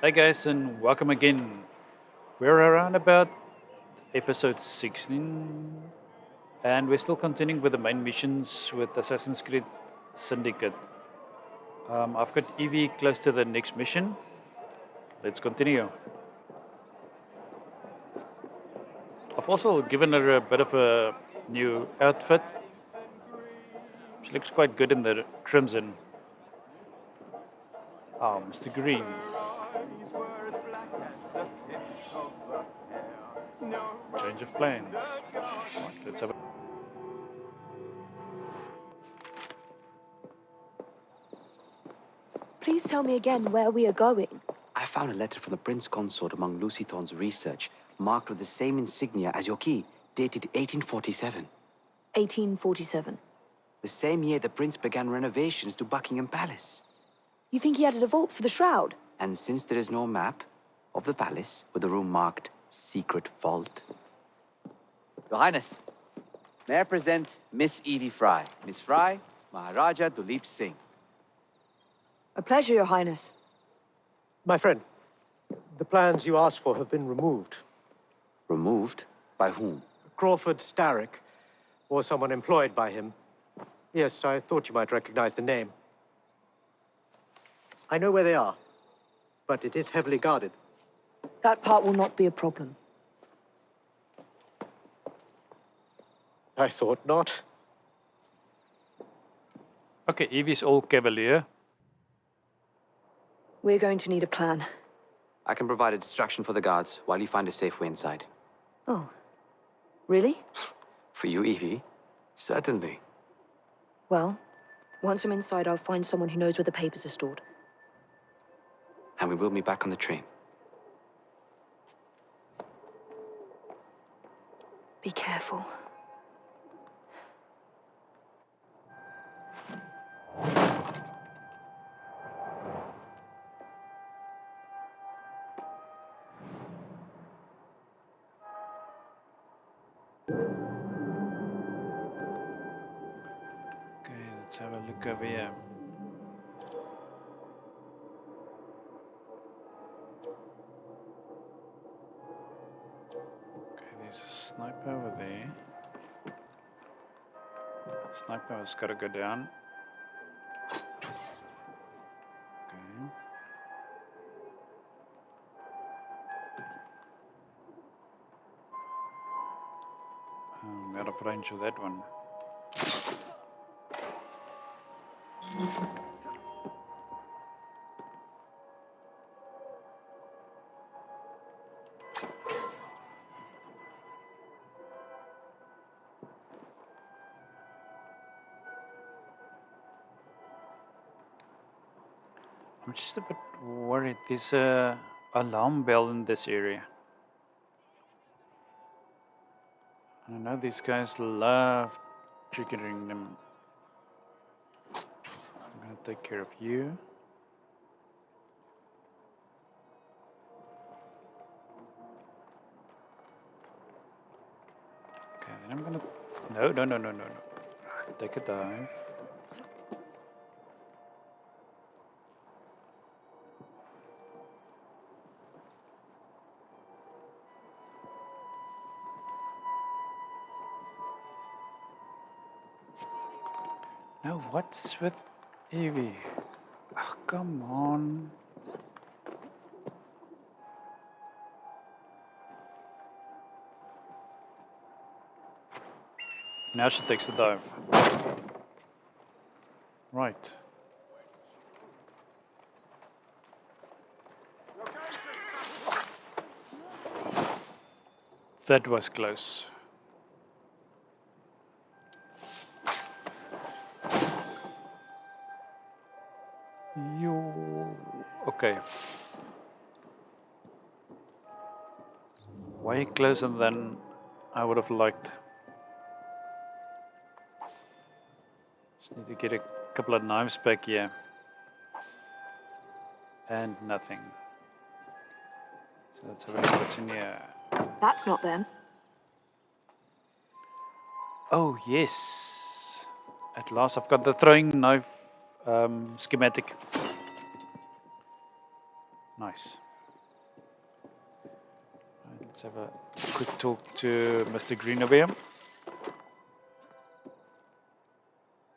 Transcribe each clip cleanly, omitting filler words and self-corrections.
Hey guys, and welcome again. We're around about episode 16, and we're still continuing with the main missions with Assassin's Creed Syndicate. I've got Evie close to the next mission. Let's continue. I've also given her a bit of a new outfit. She looks quite good in the crimson. Oh, Mr. Green. Change of plans. Right, let's have a Please tell me again where we are going. I found a letter from the Prince Consort among Lucy Thorne's research, marked with the same insignia as your key, dated 1847. 1847. The same year the Prince began renovations to Buckingham Palace. You think he added a vault for the shroud? And since there is no map of the palace with a room marked Secret Vault... Your Highness, may I present Miss Evie Fry. Miss Fry, Maharaja Duleep Singh. A pleasure, Your Highness. My friend, the plans you asked for have been removed. Removed? By whom? Crawford Starrick, or someone employed by him. Yes, I thought you might recognize the name. I know where they are, but it is heavily guarded. That part will not be a problem. I thought not. Okay, Evie's all cavalier. We're going to need a plan. I can provide a distraction for the guards while you find a safe way inside. Oh. Really? For you, Evie? Certainly. Well, once I'm inside, I'll find someone who knows where the papers are stored. And we will meet back on the train. Be careful. Okay, let's have a look over here. Okay, there's a sniper over there. Sniper has got to go down. Okay. Out of range of that one. I'm just a bit worried. There's a alarm bell in this area. And I know these guys love triggering them. I'm gonna take care of you. Okay, then I'm gonna... No. Take a dive. No, what's with Evie? Oh, come on. Now she takes the dive. Right. That was close. Okay. Way closer than I would have liked. Just need to get a couple of knives back here. And nothing. So let's have a look what's in here. That's not them. Oh, yes. At last I've got the throwing knife schematic. Nice. Let's have a quick talk to Mr. Green over here.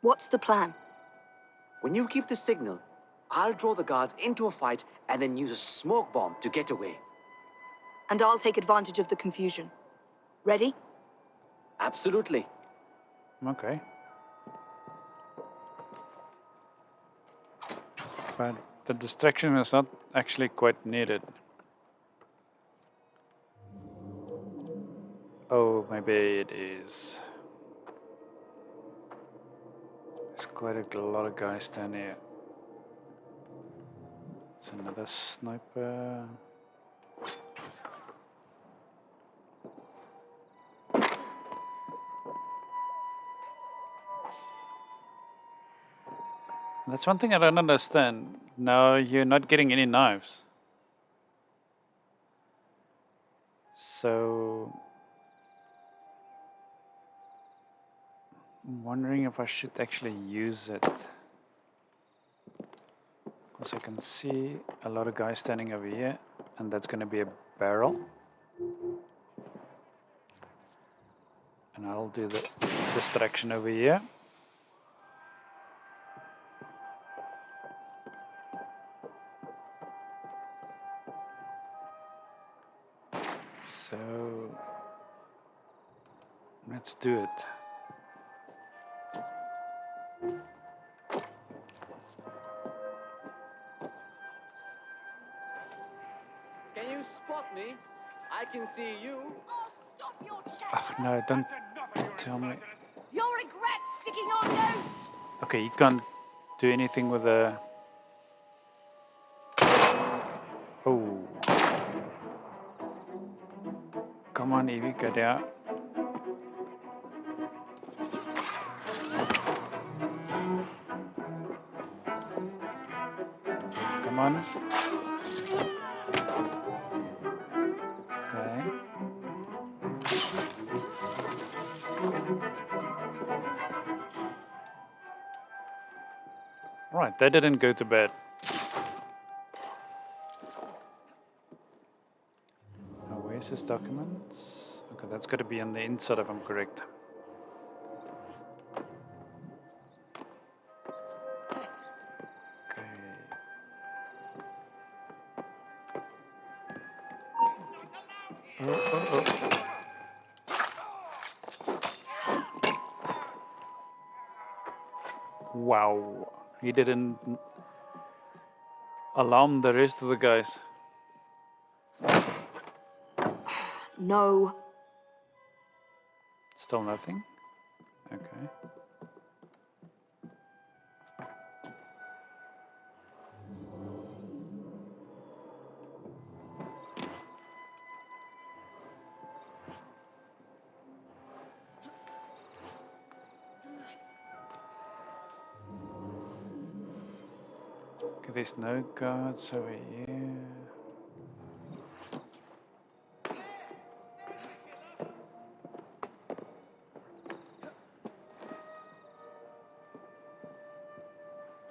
What's the plan? When you give the signal, I'll draw the guards into a fight and then use a smoke bomb to get away. And I'll take advantage of the confusion. Ready? Absolutely. Okay. But the distraction is not actually quite needed. Oh, maybe it is. There's quite a lot of guys down here. It's another sniper. That's one thing I don't understand. No, you're not getting any knives. So I'm wondering if I should actually use it. Because I can see a lot of guys standing over here, and that's going to be a barrel. And I'll do the distraction over here. So let's do it. Can you spot me? I can see you. Oh, stop your chat! Oh, no, don't tell me. You'll regret sticking your nose! Okay, you can't do anything with the... Oh. Come on, Evie, get out. Come on. Okay. Right, they didn't go to bed. Now, where's his documents? Okay, that's got to be on the inside if I'm correct. Okay. Oh. Wow, he didn't alarm the rest of the guys. No. Still nothing? Okay. Okay, there's no guards over here.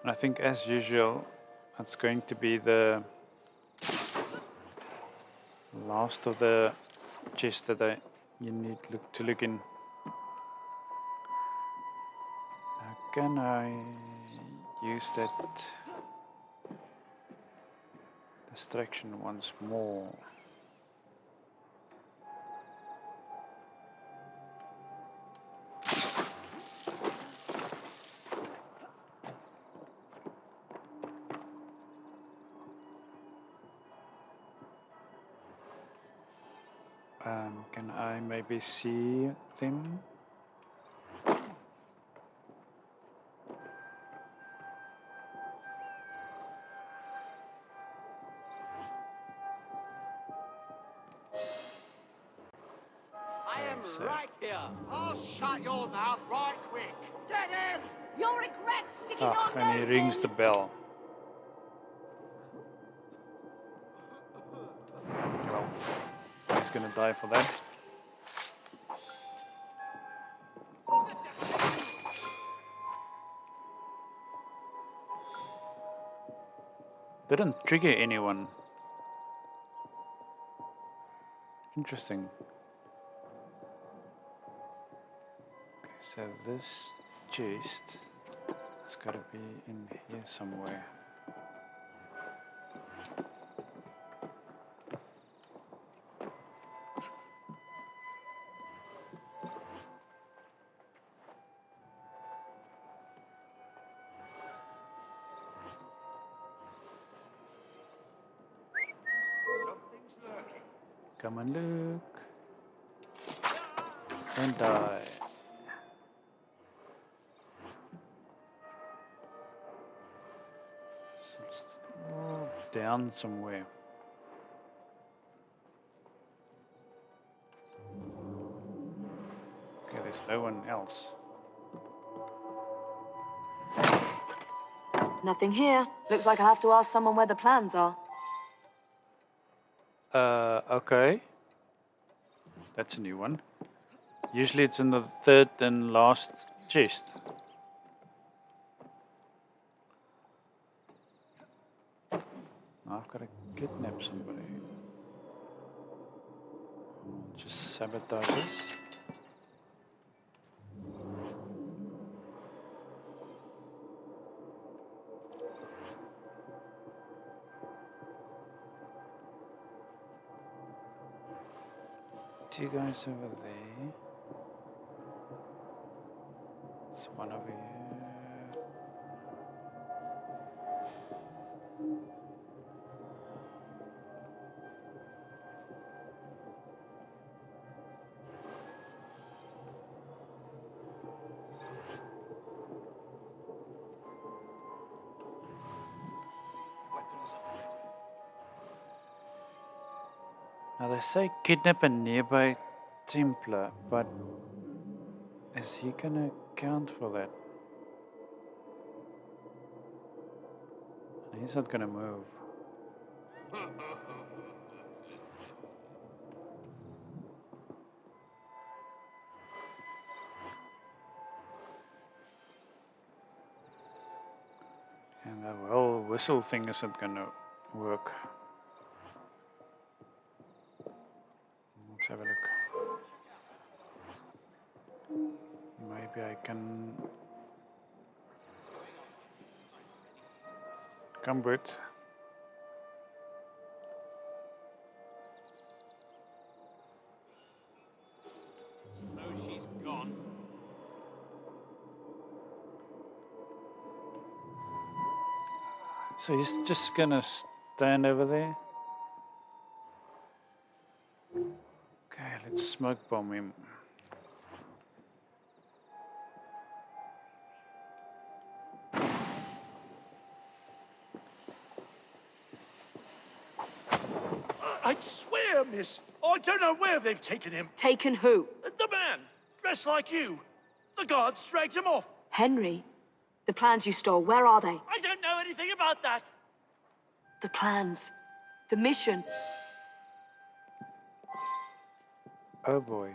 I think, as usual, it's going to be the last of the chests that you need to look in. Now, can I use that distraction once more? Can I maybe see them? I am So- right here. I'll shut your mouth right quick. Get him! You'll regret sticking Ah, your and he nose rings in! the bell. Well, he's gonna die for that. Didn't trigger anyone. Interesting. Okay, so this chest has got to be in here somewhere. Something's lurking. Come on, look. Don't die. So it's down somewhere. Okay, there's no one else. Nothing here. Looks like I have to ask someone where the plans are. Okay. That's a new one. Usually it's in the third and last chest. I've got to kidnap somebody. Just sabotage this. Two guys over there. There's one over here. Now they say kidnap a nearby Templar, but is he gonna account for that? He's not gonna move. And the whole whistle thing isn't gonna work. Let's have a look. Maybe I can come with. Suppose she's gone. So he's just gonna stand over there. Okay, let's smoke bomb him. I'd swear, miss, I don't know where they've taken him. Taken who? The man, dressed like you. The guards dragged him off. Henry? The plans you stole, where are they? I don't know anything about that. The plans. The mission. Oh boy.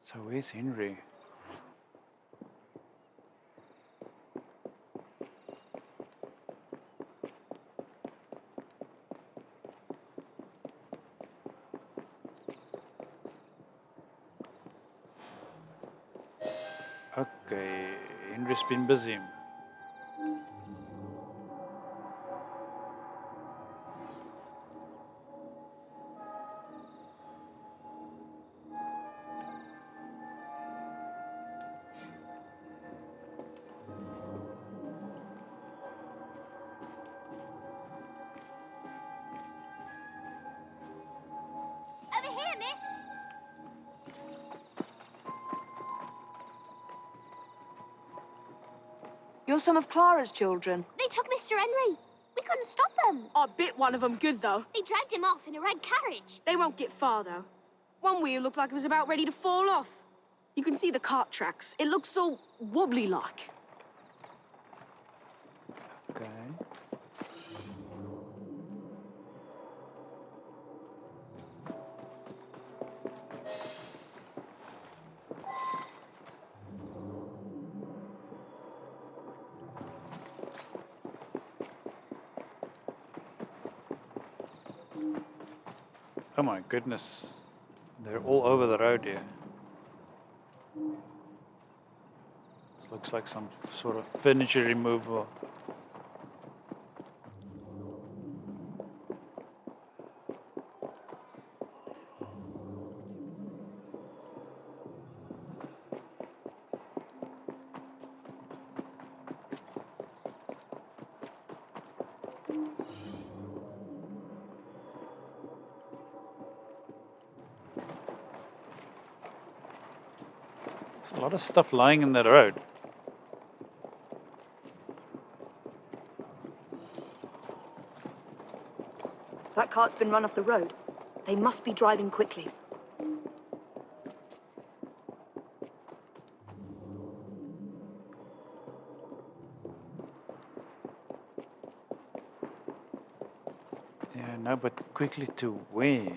So where's Henry? Okay, Henry's been busy. Over here, miss. You're some of Clara's children. They took Mr. Henry. We couldn't stop them. I bit one of them good, though. They dragged him off in a red carriage. They won't get far, though. One wheel looked like it was about ready to fall off. You can see the cart tracks. It looks so wobbly-like. Okay. Oh my goodness. They're all over the road here. Looks like some sort of furniture removal. There's a lot of stuff lying in the road. That cart's been run off the road. They must be driving quickly. Yeah, no, but quickly to where?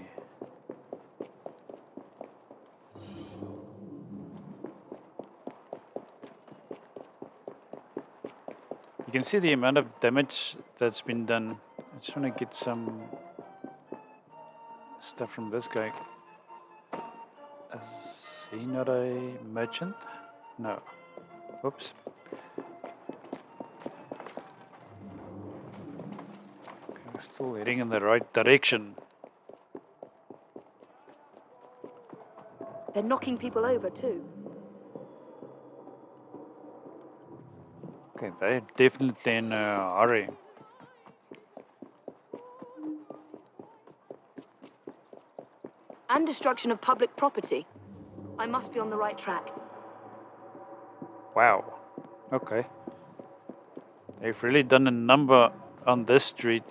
You can see the amount of damage that's been done. I just want to get some stuff from this guy. Is he not a merchant? No. Oops. Okay, we're still heading in the right direction. They're knocking people over too. Okay, they're definitely in a hurry. And destruction of public property. I must be on the right track. Wow. Okay. They've really done a number on this street.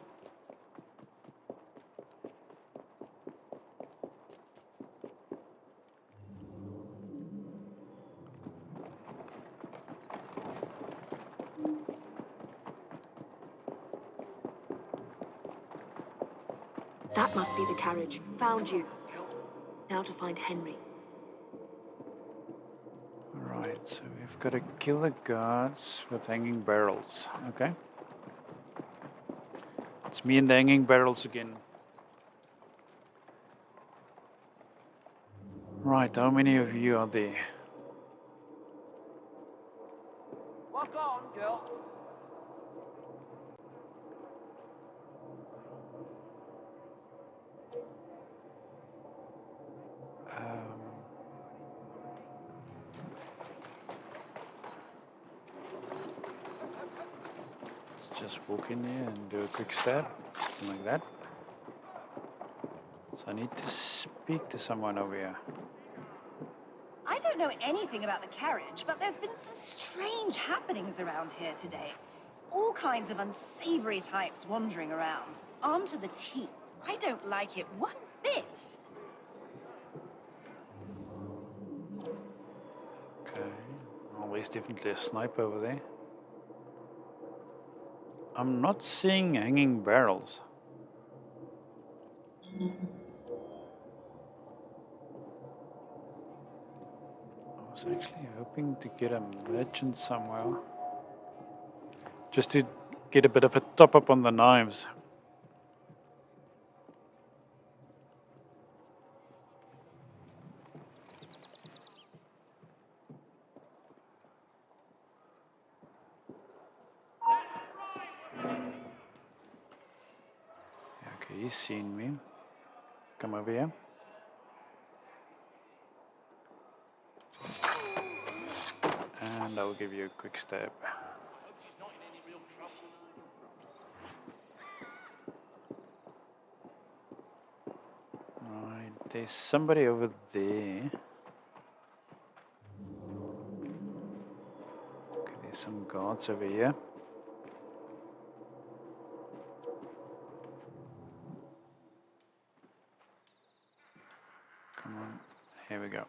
That must be the carriage. Found you. Now to find Henry. Right, so we've got to kill the guards with hanging barrels. Okay. It's me and the hanging barrels again. Right, how many of you are there? Walk on, girl. Let's just walk in there and do a quick stab, something like that. So I need to speak to someone over here. I don't know anything about the carriage, but there's been some strange happenings around here today. All kinds of unsavory types wandering around, armed to the teeth. I don't like it one bit. Okay, well, there's definitely a sniper over there. I'm not seeing hanging barrels. I was actually hoping to get a merchant somewhere. Just to get a bit of a top up on the knives. Okay, he's seen me. Come over here. And I'll give you a quick stab. Right, there's somebody over there. Okay, there's some guards over here. Come on, here we go.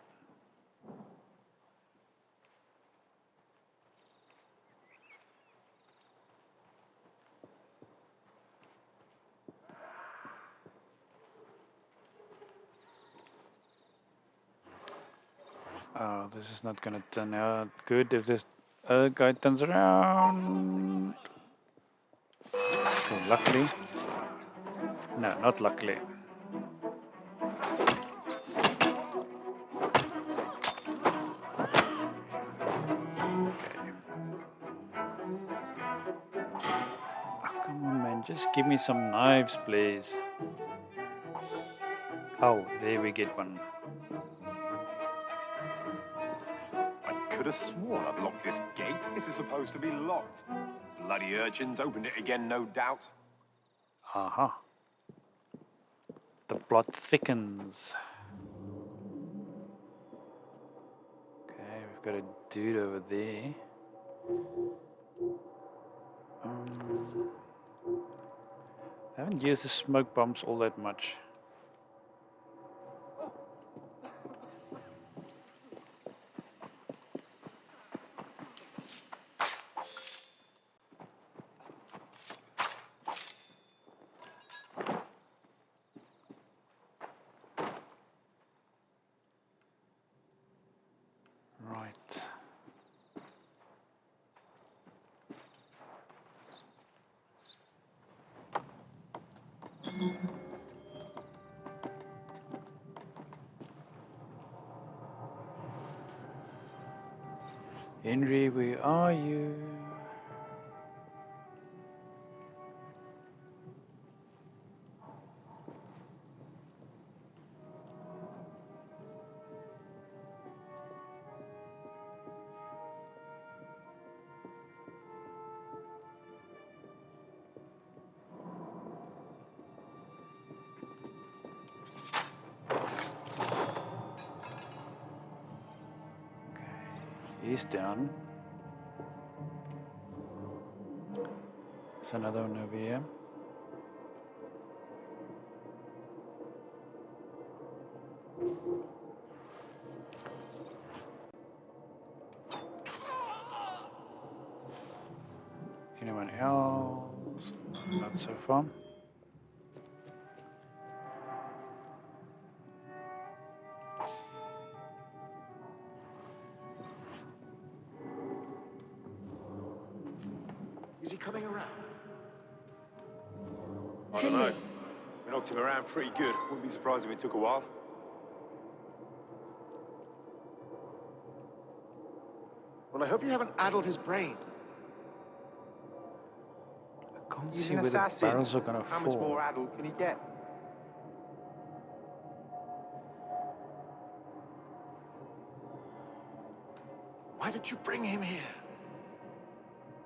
Oh, this is not gonna turn out good if this other guy turns around. Okay, luckily. No, not luckily. just give me some knives, please? Oh, there we get one. I could have sworn I'd locked this gate. This is supposed to be locked. Bloody urchins opened it again, no doubt. Aha. The plot thickens. Okay, we've got a dude over there. I haven't used the smoke bombs all that much. Right. Henry, where are you? He's down. There's another one over here. Anyone else? Not so far. Is he coming around? I don't know. We knocked him around pretty good. Wouldn't be surprised if it took a while. Well, I hope you haven't addled his brain. I can't He's see an where the assassin. barrels are gonna How much fall. more addled can he get? Why did you bring him here?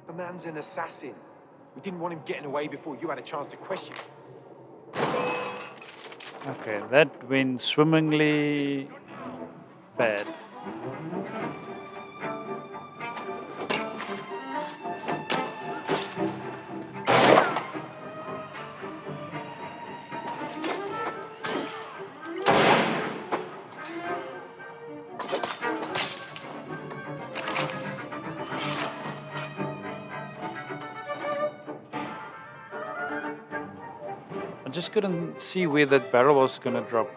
The man's an assassin. We didn't want him getting away before you had a chance to question him. Okay, that went swimmingly bad. I just couldn't see where that barrel was gonna drop.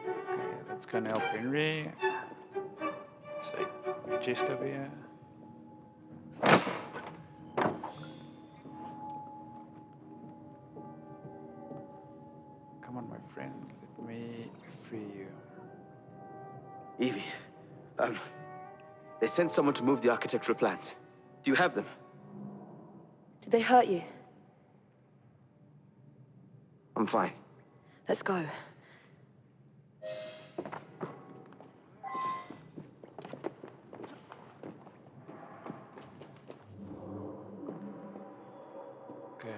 Okay, let's go and help Henry. Say, chest over here. Come on, my friend. Let me free you. Evie, they sent someone to move the architectural plans. Do you have them? Did they hurt you? I'm fine. Let's go. Okay.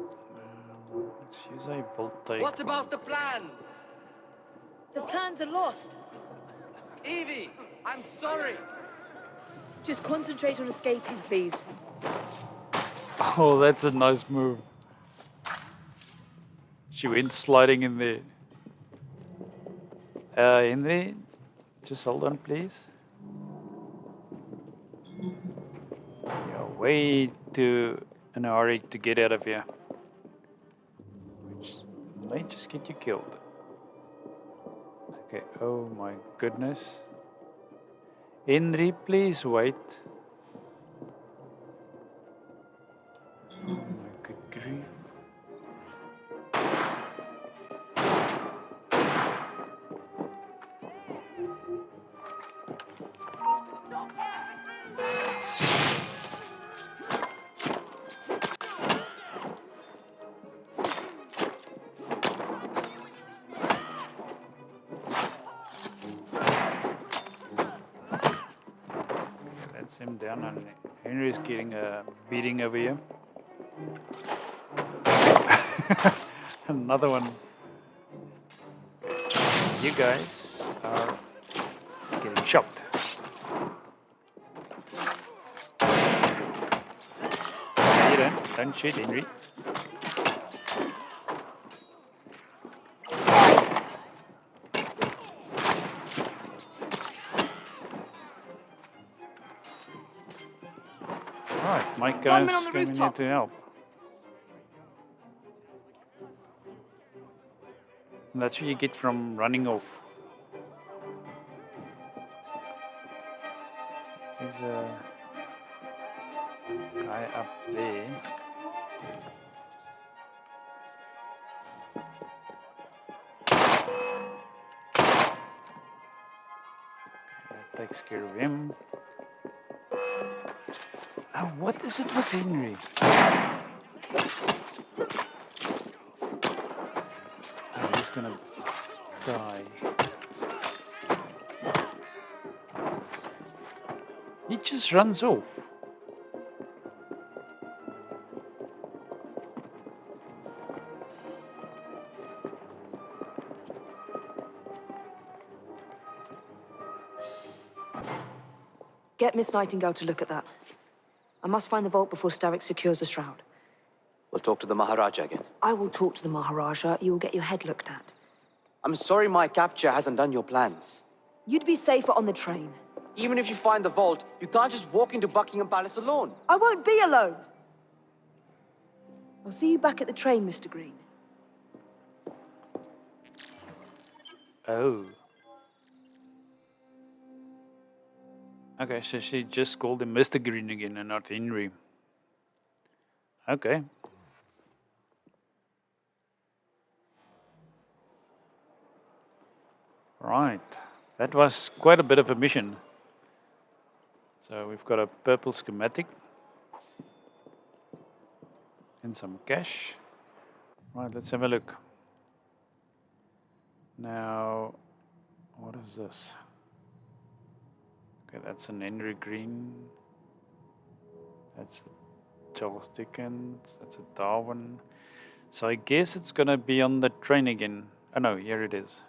Let's use a voltaic. What about the plans? The plans are lost. Evie, I'm sorry. Just concentrate on escaping, please. Oh, that's a nice move. She went sliding in there. Henry, just hold on, please. You're way too in a hurry to get out of here, which might just get you killed. Okay, oh my goodness. Henry, please wait. Oh my good grief. him down, and Henry's getting a beating over here. Another one. You guys are getting shocked. You don't shoot, Henry. Alright, my Gunman guys on the coming here rooftop. to help. And that's what you get from running off. There's a guy up there. That takes care of him. Now, what is it with Henry? Oh, he's gonna die. He just runs off. Get Miss Nightingale to look at that. I must find the vault before Starrick secures the shroud. We'll talk to the Maharaja again. I will talk to the Maharaja. You will get your head looked at. I'm sorry my capture hasn't done your plans. You'd be safer on the train. Even if you find the vault, you can't just walk into Buckingham Palace alone. I won't be alone. I'll see you back at the train, Mr. Green. Oh. Okay, so she just called him Mr. Green again and not Henry. Okay. Right. That was quite a bit of a mission. So we've got a purple schematic. And some cash. Right, let's have a look. Now, what is this? Okay, that's an Henry Green. That's a Charles Dickens. That's a Darwin. So I guess it's gonna be on the train again. Oh no, here it is.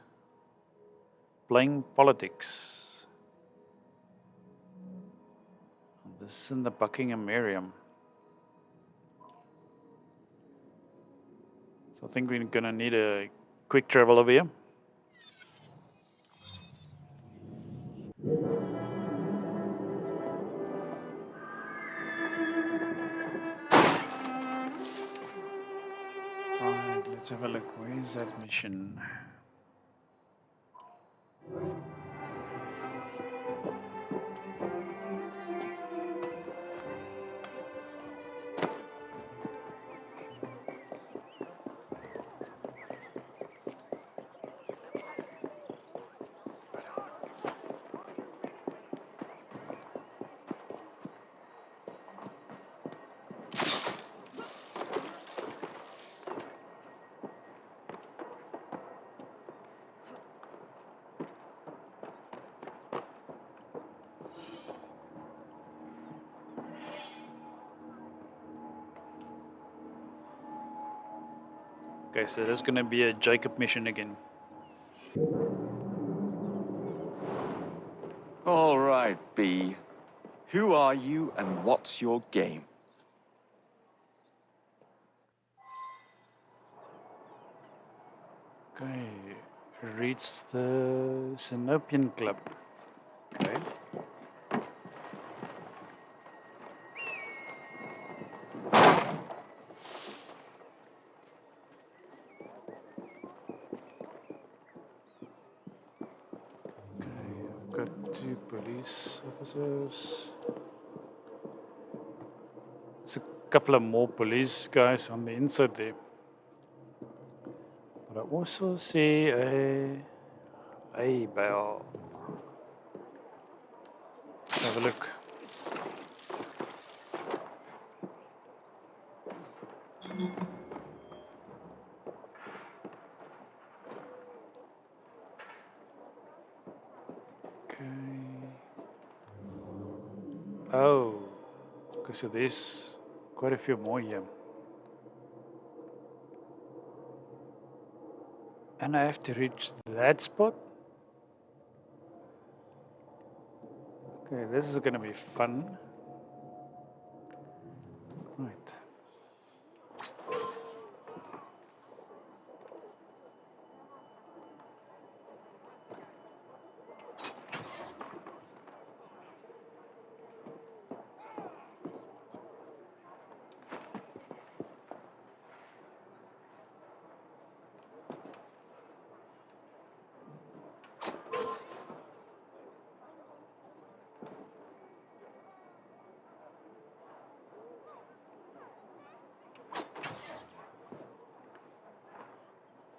Playing politics. This is in the Buckingham area. So I think we're gonna need a quick travel over here. Right, let's have a look. Where is that mission? Okay, so there's going to be a Jacob mission again. All right, B. Who are you and what's your game? Okay, reach the Synopian Club. Okay. Got 2 police officers. There's a couple of more police guys on the inside there. But I also see a bell. Let's have a look. Oh, okay, so there's quite a few more here. And I have to reach that spot? Okay, this is gonna be fun. Right.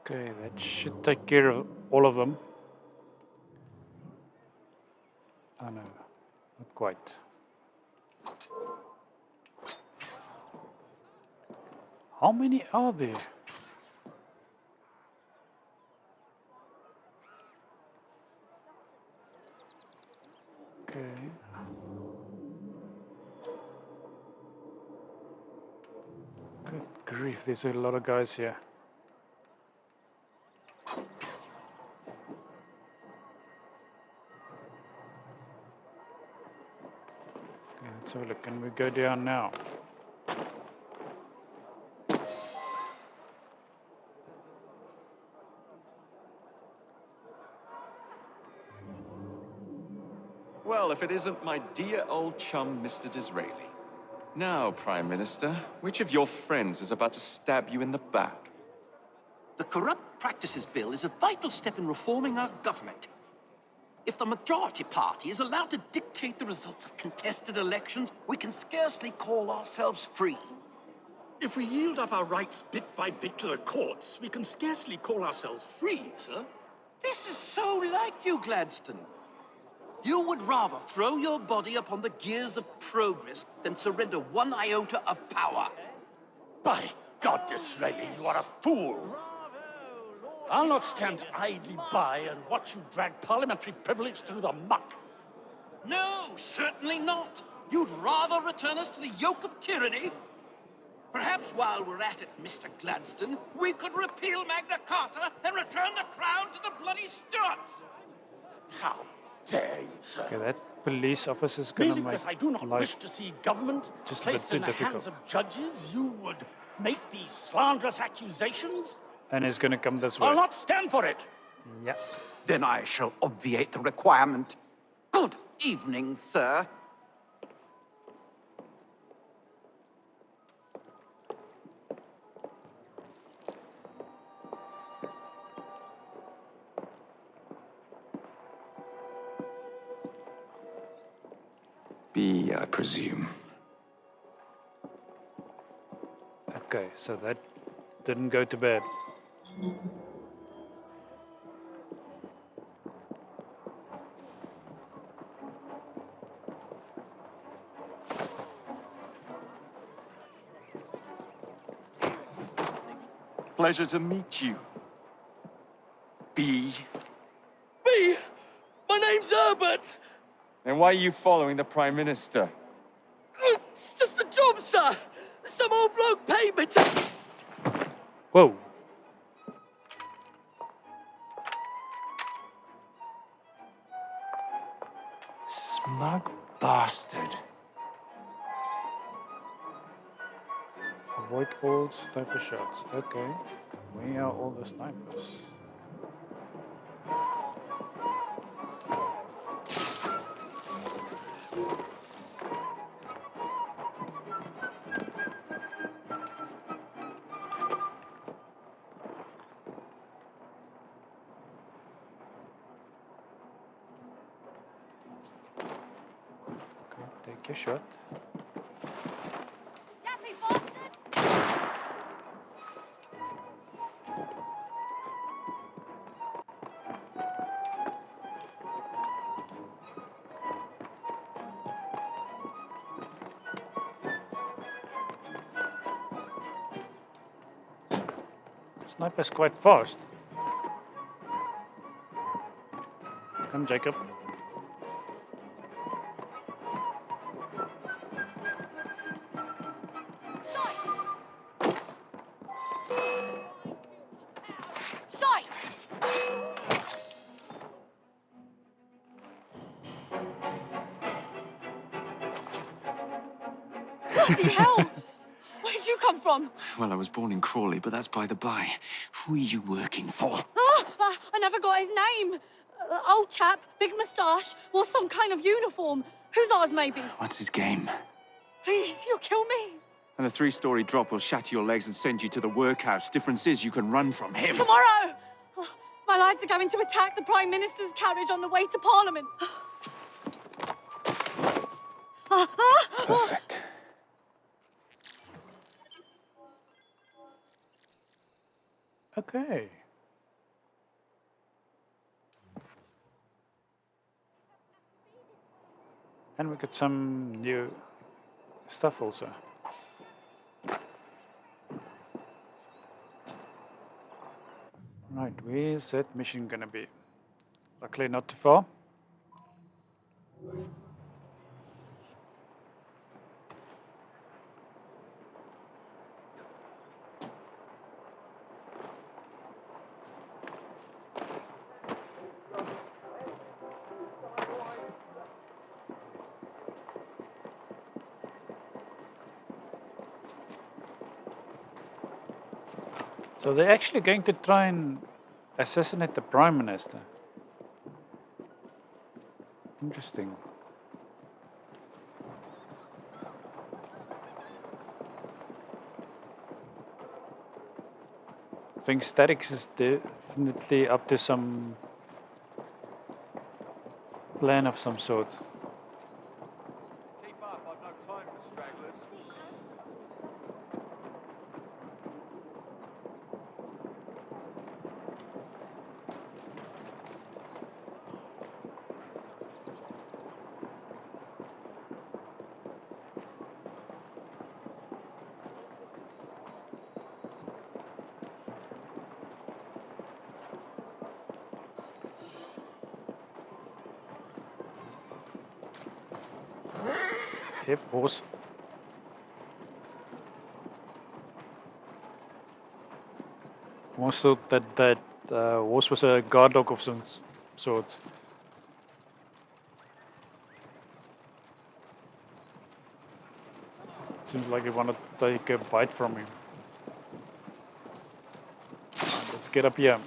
Okay, that should take care of all of them. Oh no, not quite. How many are there? Okay. Good grief, there's a lot of guys here. Okay, let's have a look. Can we go down now? Well, if it isn't my dear old chum, Mr. Disraeli. Now, Prime Minister, which of your friends is about to stab you in the back? The Corrupt Practices Bill is a vital step in reforming our government. If the majority party is allowed to dictate the results of contested elections, we can scarcely call ourselves free. If we yield up our rights bit by bit to the courts, we can scarcely call ourselves free, sir. This is so like you, Gladstone. You would rather throw your body upon the gears of progress than surrender one iota of power. By God, Disraeli, you are a fool. I'll not stand idly by and watch you drag parliamentary privilege through the muck. No, certainly not. You'd rather return us to the yoke of tyranny? Perhaps while we're at it, Mr. Gladstone, we could repeal Magna Carta and return the crown to the bloody Stuarts. How dare you, sir? Okay, that police officer's gonna Really, make because I do not life wish to see government just a bit placed too in the difficult. hands of judges, you would make these slanderous accusations? And he's gonna come this way. I'll not stand for it. Yeah. Then I shall obviate the requirement. Good evening, sir. B, I presume. Okay, so that didn't go to bed. Pleasure to meet you. B. B! My name's Herbert! And why are you following the Prime Minister? It's just a job, sir! Some old bloke paid me to... Whoa. Smug bastard. Avoid all sniper shots. Okay. We are all the snipers. Okay, take your shot. Yappy bastard! Sniper's quite fast. Come, Jacob. Bloody hell! Where'd you come from? Well, I was born in Crawley, but that's by the by. Who are you working for? I never got his name. Old chap, big moustache, wore some kind of uniform. Who's ours, maybe? What's his game? Please, you'll kill me. And a 3-story drop will shatter your legs and send you to the workhouse. Difference is you can run from him. Tomorrow! My lads are going to attack the Prime Minister's carriage on the way to Parliament. Perfect. Okay. And we got some new stuff also. Right, where's that mission gonna be? Luckily not too far. So they're actually going to try and assassinate the Prime Minister. Interesting. I think Statics is definitely up to some plan of some sort. Keep up, I've no time for stragglers. Yep, horse. Almost thought that horse was a guard dog of some sort. Seems like he wanted to take a bite from him. Let's get up here.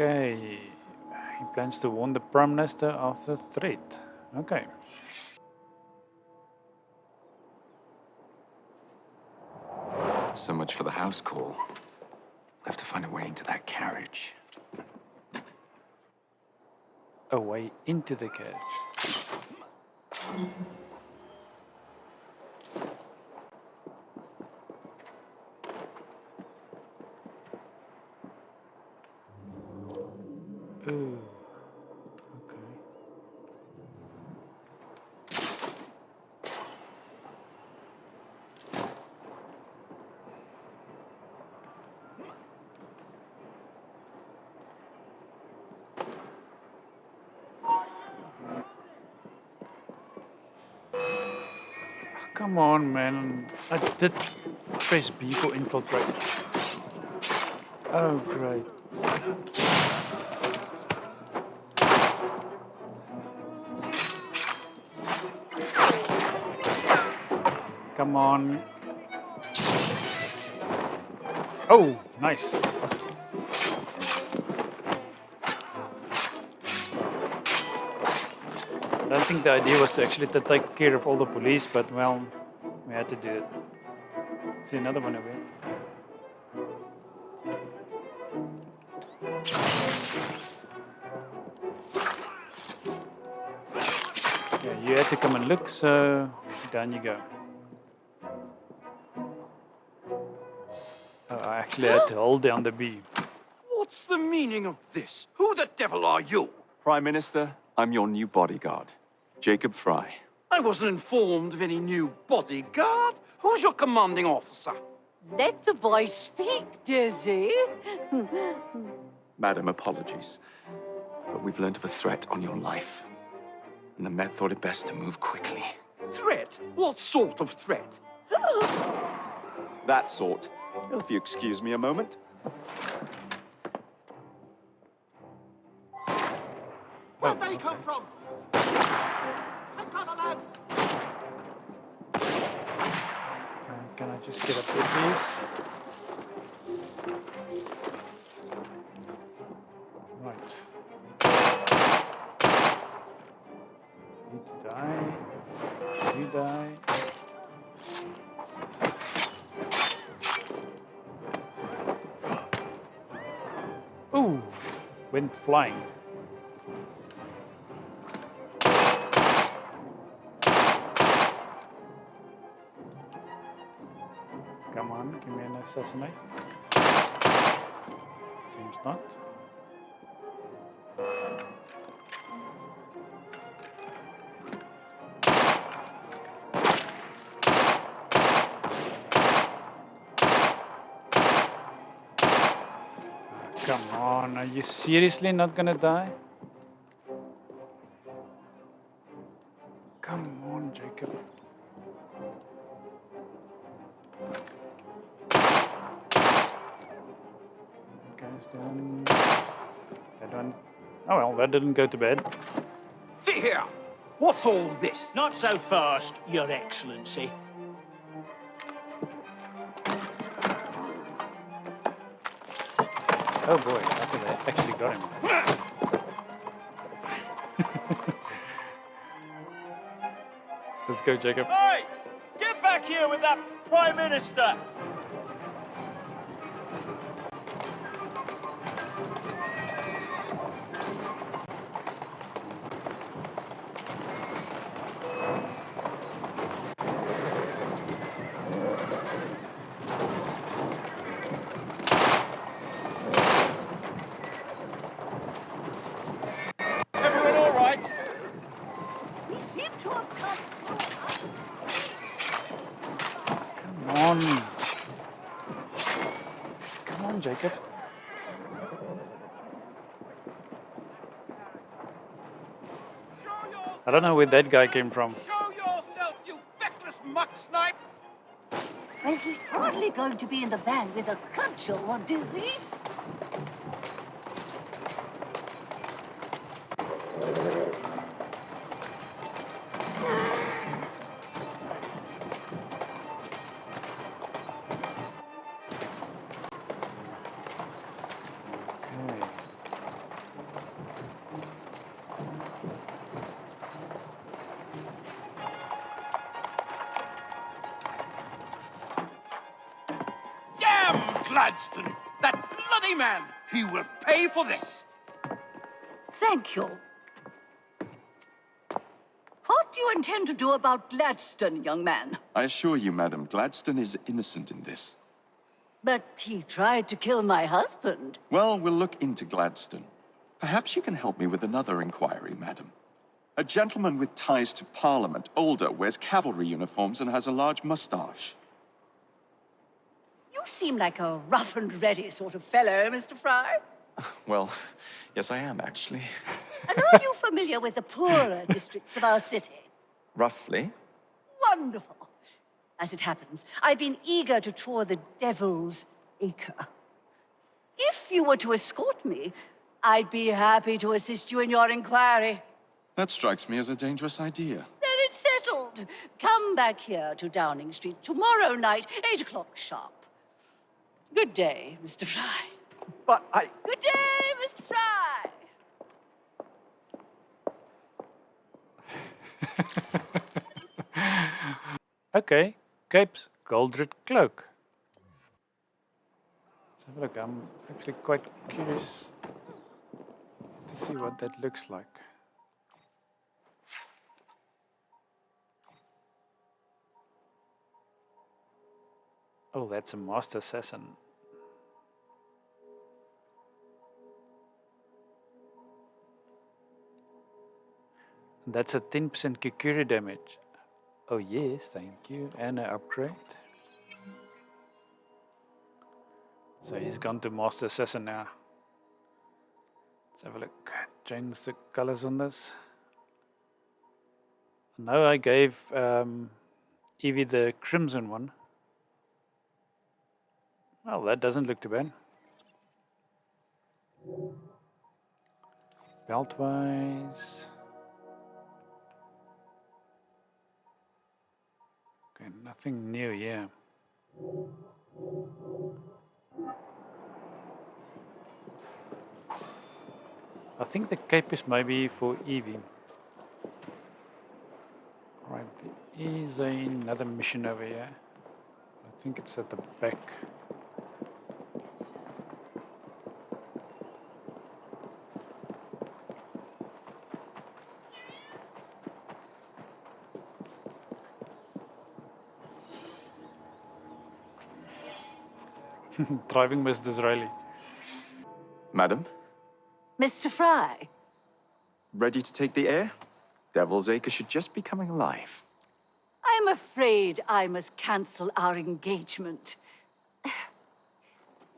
Okay, he plans to warn the Prime Minister of the threat. Okay. So much for the house call. I have to find a way into that carriage. A way into the carriage. Ooh. Okay. Come on, man. I did press B for infiltrate. Oh, great. Come on. Oh, nice. I don't think the idea was to actually take care of all the police, but well, we had to do it. See another one over here. Yeah, you had to come and look, so down you go. Oh, I actually had to hold down the B. What's the meaning of this? Who the devil are you? Prime Minister, I'm your new bodyguard, Jacob Fry. I wasn't informed of any new bodyguard. Who's your commanding officer? Let the boy speak, Dizzy. Madam, apologies. But we've learned of a threat on your life. And the Met thought it best to move quickly. Threat? What sort of threat? That sort. If you excuse me a moment. they come from? Take cover, lads! Can I just get up there, please? Right. You to die. You die. Ooh! Went flying. Come on, give me an assassinate. Seems not. Come on, are you seriously not gonna die? Come on, Jacob. Guys down. That one. Oh well, that didn't go to bed. See here! What's all this? Not so fast, Your Excellency. Oh boy, I think I actually got him. Let's go, Jacob. Hey! Get back here with that Prime Minister! Everyone all right? We seem to have come Come on. Come on, Jacob. I don't know where that guy came from. Show yourself, you feckless muck snipe! Well, he's hardly going to be in the van with a cudgel, what is he? Damn Gladstone! That bloody man! He will pay for this! Thank you. What do you intend to do about Gladstone, young man? I assure you, Madam, Gladstone is innocent in this. But he tried to kill my husband. Well, we'll look into Gladstone. Perhaps you can help me with another inquiry, Madam. A gentleman with ties to Parliament, older, wears cavalry uniforms and has a large mustache. You seem like a rough and ready sort of fellow, Mr. Fry. Well, yes, I am, actually. And are you familiar with the poorer districts of our city? Roughly. Wonderful. As it happens, I've been eager to tour the Devil's Acre. If you were to escort me, I'd be happy to assist you in your inquiry. That strikes me as a dangerous idea. Then it's settled. Come back here to Downing Street tomorrow night, 8 o'clock sharp. Good day, Mr. Fry. But I... Good day, Mr. Fry. Okay, Cape's Goldred Cloak. Let's have a look. I'm actually quite curious to see what that looks like. Oh, that's a Master Assassin. That's a 10% Kikuri damage. Oh yes, thank you. And an upgrade. So he's gone to Master Assassin now. Let's have a look. Change the colors on this. Now I gave Evie the crimson one. Well, that doesn't look too bad. Beltwise. Okay, nothing new here. I think the cape is maybe for Evie. Right, there is another mission over here. I think it's at the back. Driving Miss Disraeli. Madam, Mr. Fry, ready to take the air? Devil's Acre should just be coming alive. I'm afraid I must cancel our engagement.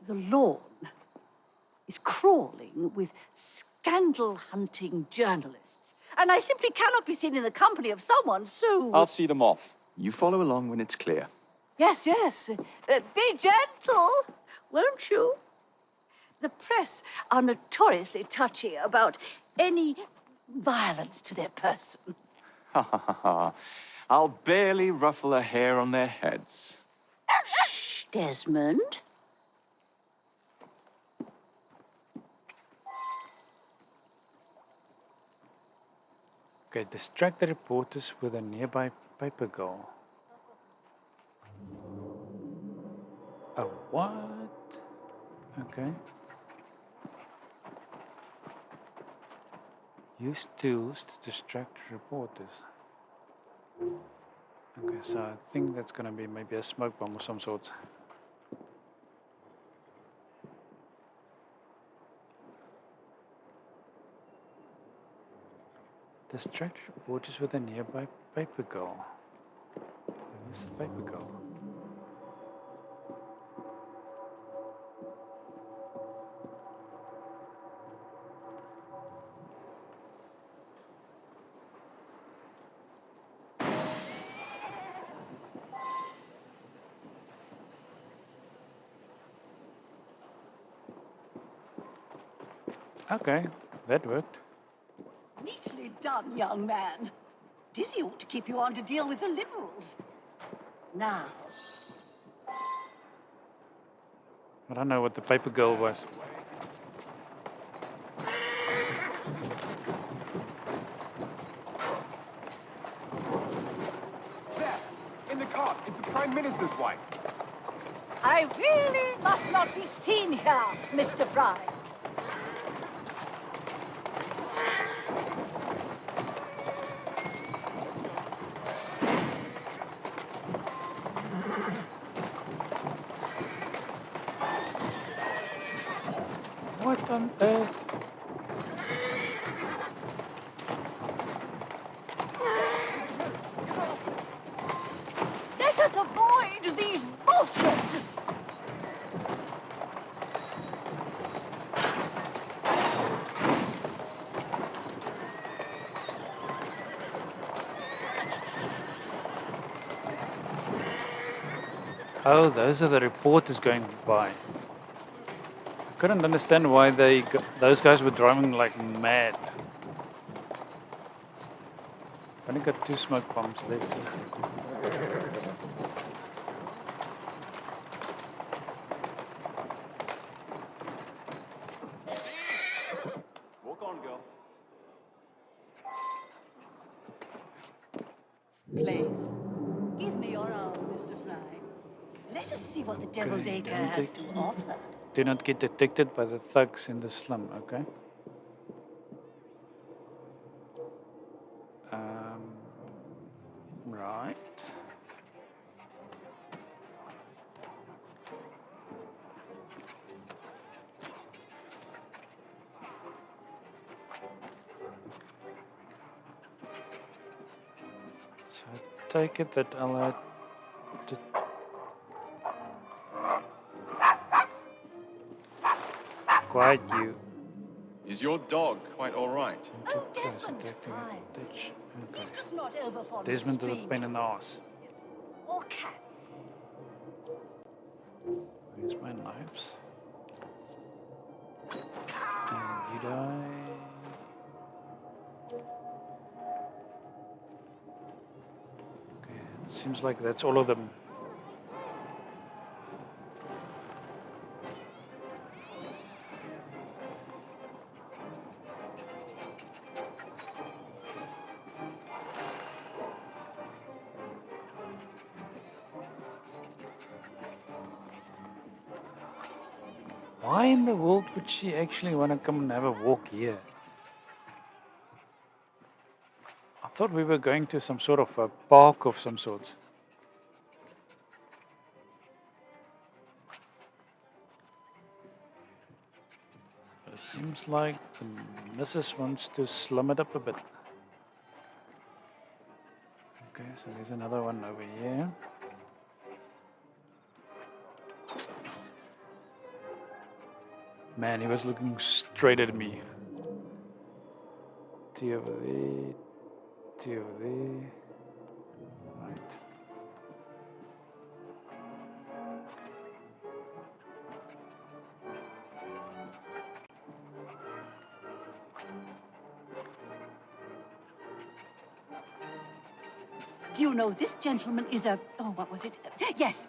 The lawn is crawling with scandal-hunting journalists, and I simply cannot be seen in the company of someone so... I'll see them off. You follow along when it's clear. Yes, yes. Be gentle, won't you? The press are notoriously touchy about any violence to their person. Ha ha ha ha. I'll barely ruffle a hair on their heads. Shh, Desmond. Okay, distract the reporters with a nearby paper girl. Oh, what? Okay. Use tools to distract reporters. Okay, so I think that's gonna be maybe a smoke bomb of some sort. Distract reporters with a nearby paper girl. Where's the paper girl? Okay, that worked. Neatly done, young man. Dizzy ought to keep you on to deal with the liberals. Now, I don't know what the paper girl was. There, in the cart, it's the Prime Minister's wife. I really must not be seen here, Mr. Fry. What on earth? Let us avoid these vultures! Oh, those are the reporters going by. I couldn't understand why those guys were driving like mad. I've only got 2 smoke bombs left. Walk on, girl. Please, give me your arm, Mr. Fry. Let us see what the Devil's Okay, Acre don't has take- to offer. Do not get detected by the thugs in the slum, okay? Right. So I take it that I'll have to... Quiet, you. Is your dog quite all right? Oh, Desmond's fine. Okay. He's just not over fond of Desmond is a pain in the strangers. ass. Or cats. Where's my knives? And you die. Seems like that's all of them. Why in the world would she actually want to come and have a walk here? I thought we were going to some sort of a park of some sorts. But it seems like the missus wants to slum it up a bit. Okay, so there's another one over here. Man, he was looking straight at me. Two over there, two over there. Right. Do you know this gentleman is a... Oh, what was it? Yes,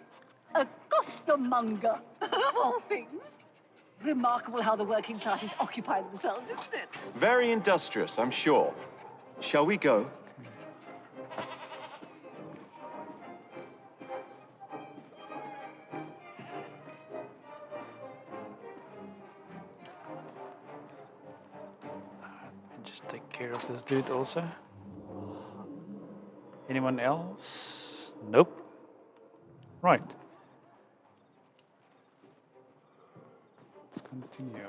a costermonger, of all things. Remarkable how the working classes occupy themselves, isn't it? Very industrious, I'm sure. Shall we go? Just take care of this dude also. Anyone else? Nope. Right. Let's continue.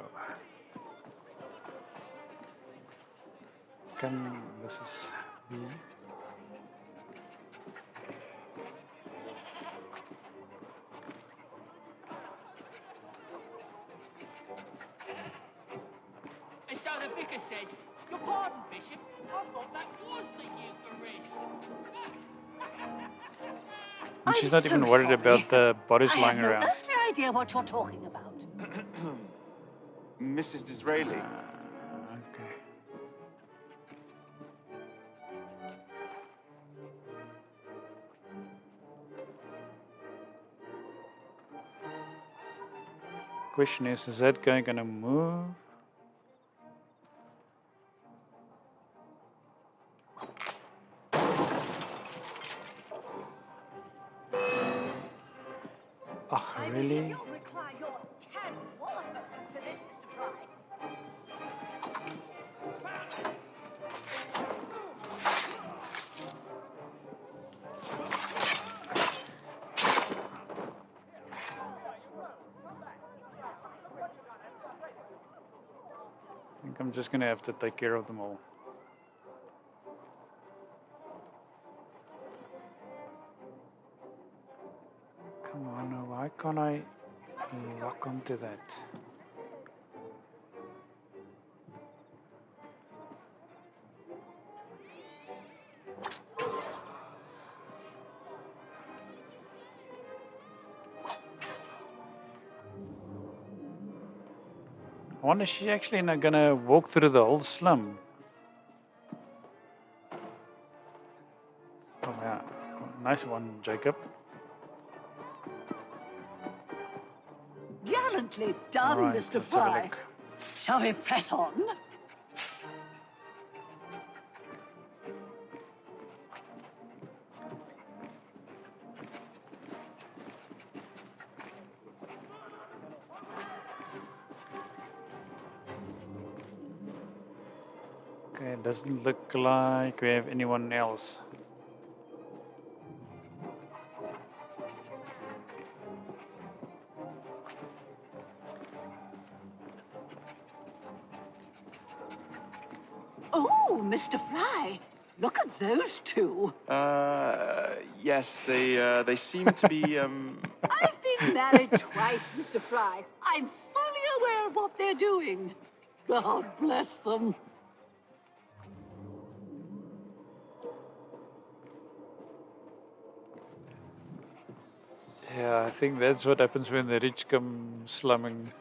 Come, this is B. And so the vicar says, "Your pardon, Bishop, I thought that was the Eucharist." And she's not even worried about the bodies lying around. I have no earthly idea what you're talking about. Mrs. Disraeli. Okay. Question is that guy gonna move? Oh, really? You'll require your can wallop for this, Mr. Fry. I think I'm just gonna have to take care of them all. Come on, why can't I lock onto that? I wonder if she's actually not gonna walk through the whole slum. Oh yeah, nice one, Jacob. Gallantly done, Right, Mr. let's have a Fry. look. Shall we press on? Okay, it doesn't look like we have anyone else. Oh, Mr. Fry, look at those two. Yes, they seem to be, I've been married twice, Mr. Fry. I'm fully aware of what they're doing. God bless them. Yeah, I think that's what happens when the rich come slumming.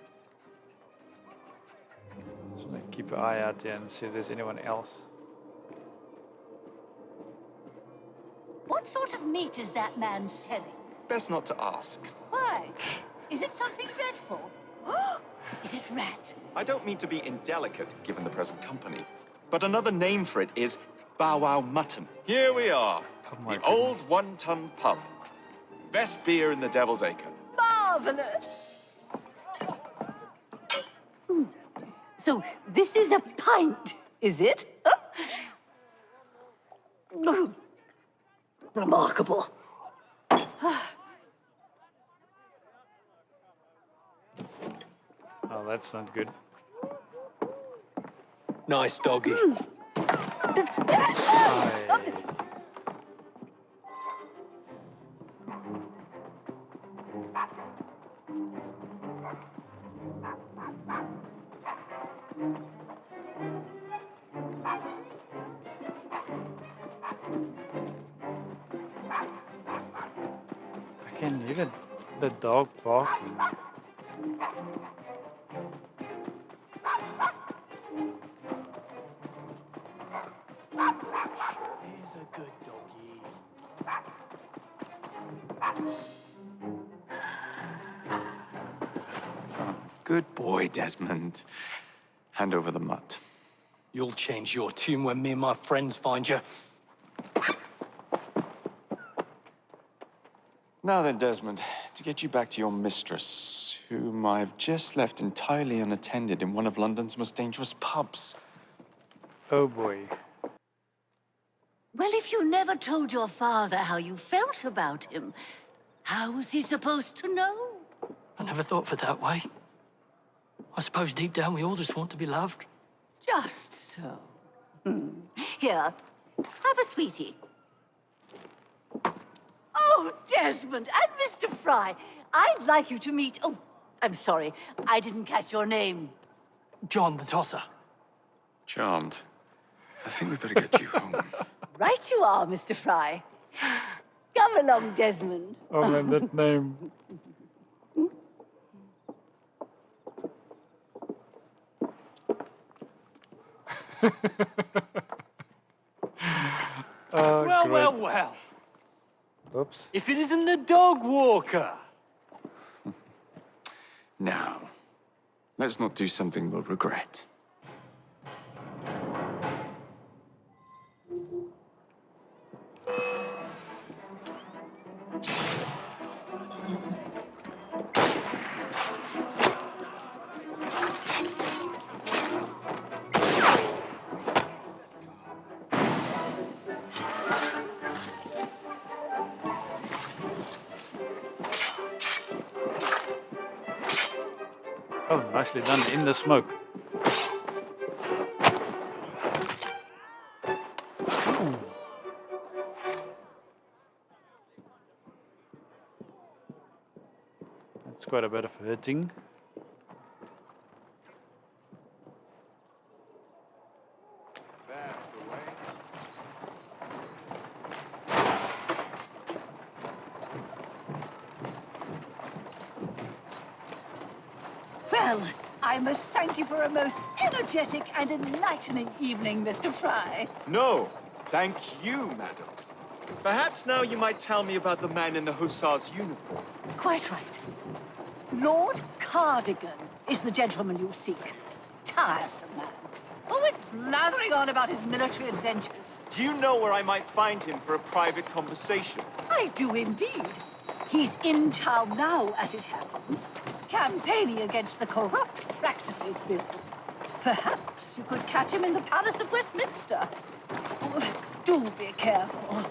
So like, keep an eye out there and see if there's anyone else. What sort of meat is that man selling? Best not to ask. Why? Is it something dreadful? Is it rat? I don't mean to be indelicate, given the present company, but another name for it is Bow Wow Mutton. Here we are, my the old one-ton pub. Best beer in the Devil's Acre. Marvelous! So, this is a pint, is it? Remarkable. Oh, that's not good. Nice doggy. I can hear the dog barking. He's a good doggy. Good boy, Desmond. Hand over the mutt. You'll change your tune when me and my friends find you. Now then, Desmond, to get you back to your mistress, whom I've just left entirely unattended in one of London's most dangerous pubs. Oh boy. Well, if you never told your father how you felt about him, how was he supposed to know? I never thought of it that way. I suppose deep down we all just want to be loved. Just so. Here, have a sweetie. Oh, Desmond and Mr. Fry, I'd like you to meet... Oh, I'm sorry, I didn't catch your name. John the Tosser. Charmed. I think we better get you home. Right you are, Mr. Fry. Come along, Desmond. Oh man, that name. Well, great. well, well. Oops. If it isn't the dog walker. Now, let's not do something we'll regret. Oh, nicely done in the smoke. Ooh. That's quite a bit of hurting. That's the way. Well, I must thank you for a most energetic and enlightening evening, Mr. Fry. No, thank you, madam. Perhaps now you might tell me about the man in the hussar's uniform. Quite right. Lord Cardigan is the gentleman you seek. Tiresome man. Always blathering on about his military adventures. Do you know where I might find him for a private conversation? I do indeed. He's in town now, as it happens, campaigning against the Corrupt Practices Bill. Perhaps you could catch him in the Palace of Westminster. Oh, do be careful.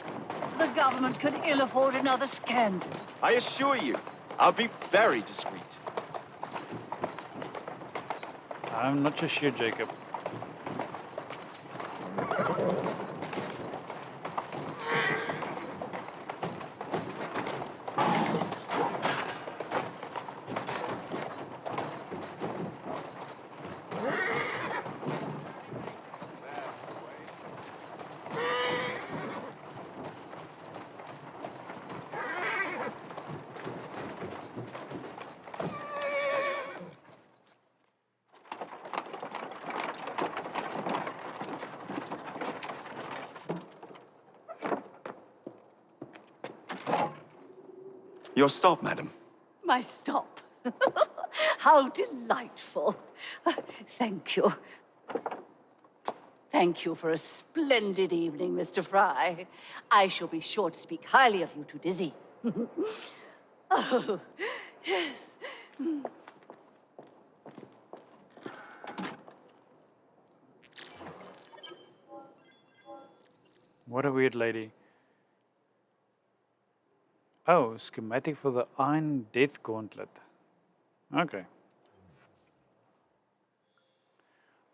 The government could ill afford another scandal. I assure you, I'll be very discreet. I'm not so sure, Jacob. Your stop, madam. My stop. How delightful. Thank you. Thank you for a splendid evening, Mr. Fry. I shall be sure to speak highly of you to Dizzy. Oh, yes. What a weird lady. Oh, schematic for the Iron Death Gauntlet. Okay.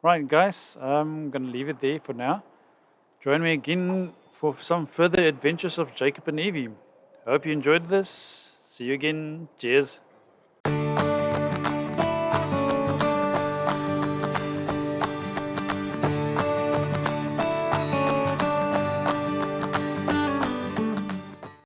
Right, guys, I'm going to leave it there for now. Join me again for some further adventures of Jacob and Evie. Hope you enjoyed this. See you again. Cheers.